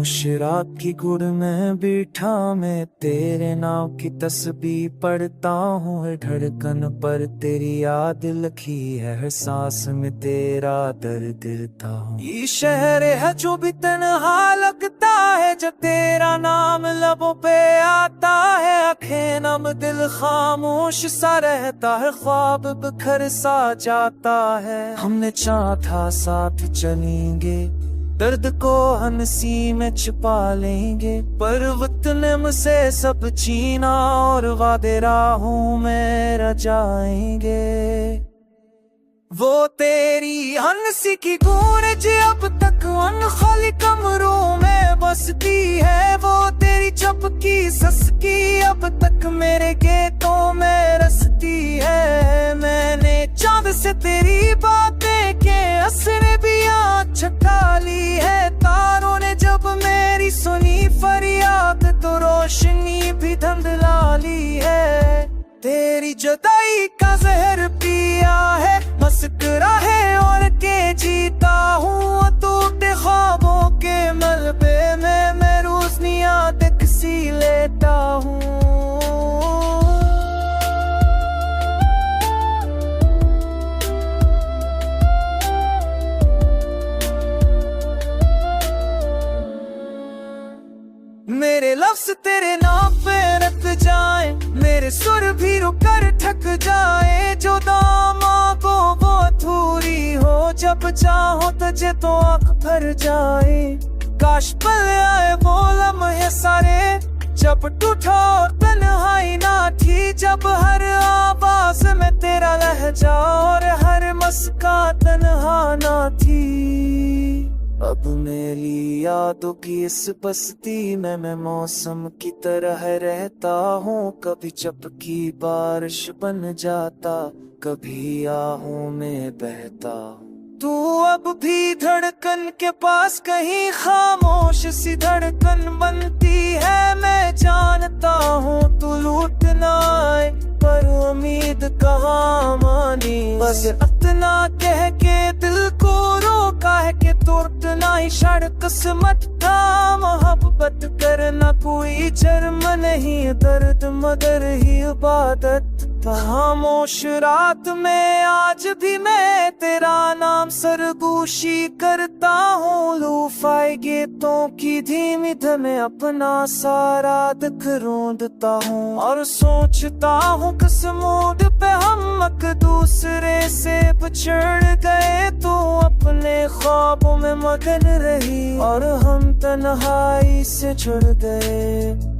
शराब की गुड़ में बैठा मैं तेरे नाम की तस्बीह पढ़ता हूँ। हर धड़कन पर तेरी याद लिखी है, हर सांस में तेरा दर्द दिलता हूँ। ये शहर है जो भी तन्हा लगता है, जब तेरा नाम लबों पे आता है। आंखें नम दिल खामोश सा रहता है, ख्वाब बिखर सा जाता है। हमने चाहा था साथ चलेंगे, दर्द को हंसी में छुपा लेंगे, पर वक्त ने मुझसे सब छीना और वादे राहों में रह जाएंगे। वो तेरी हंसी की गूंज अब तक उन खाली कमरों में बसती है। वो तेरी चपकी ससकी अब तक मेरे गीतों में रसती है। मैंने चांद से तेरी बातें के असर भी आज छटा ली है। तारों ने जब मेरी सुनी फरियाद तो रोशनी भी धुंधला ली है। तेरी जुदाई का जहर पिया है, मुस्कुराए और के जीता हूँ। टूटे ख्वाबों के मलबे में मैं रोज याद सी लेता हूँ। मेरे लफ्ज तेरे नाम पे रख जाए, मेरे सुर भी रुकर ठक जाए। जो दामागो वो अधूरी हो, जब चाहो तुझे तो आँख भर जाए। काश पल आए वो लम्हे सारे, जब टूटा तन्हाई ना थी। जब हर आवाज में तेरा लहजा और हर मुस्कान तन्हा ना थी। अब मेरी यादों की इस बस्ती में मैं मौसम की तरह रहता हूँ। कभी चपकी बारिश बन जाता, कभी आहों में बहता हूँ। तू अब भी धड़कन के पास कहीं खामोश सी धड़कन बनती है। मैं जानता हूँ तू लूट ना आए, पर उम्मीद कहाँ मानी। बस इतना कह के दिल को रोका है कि टूटना ही शर्त किस्मत था। मोहब्बत करना कोई जर्म नहीं, दर्द मगर ही इबादत। खामोश रात में आज भी मैं तेरा नाम सरगोशी करता हूँ। लूफाई गीतों की धीमी धमे अपना सारा दुख रोंदता हूँ। और सोचता हूँ किस मूड पे हम एक दूसरे से बिछड़ गए। तू अपने ख्वाबों में मगन रही और हम तन्हाई से जुड़ गए।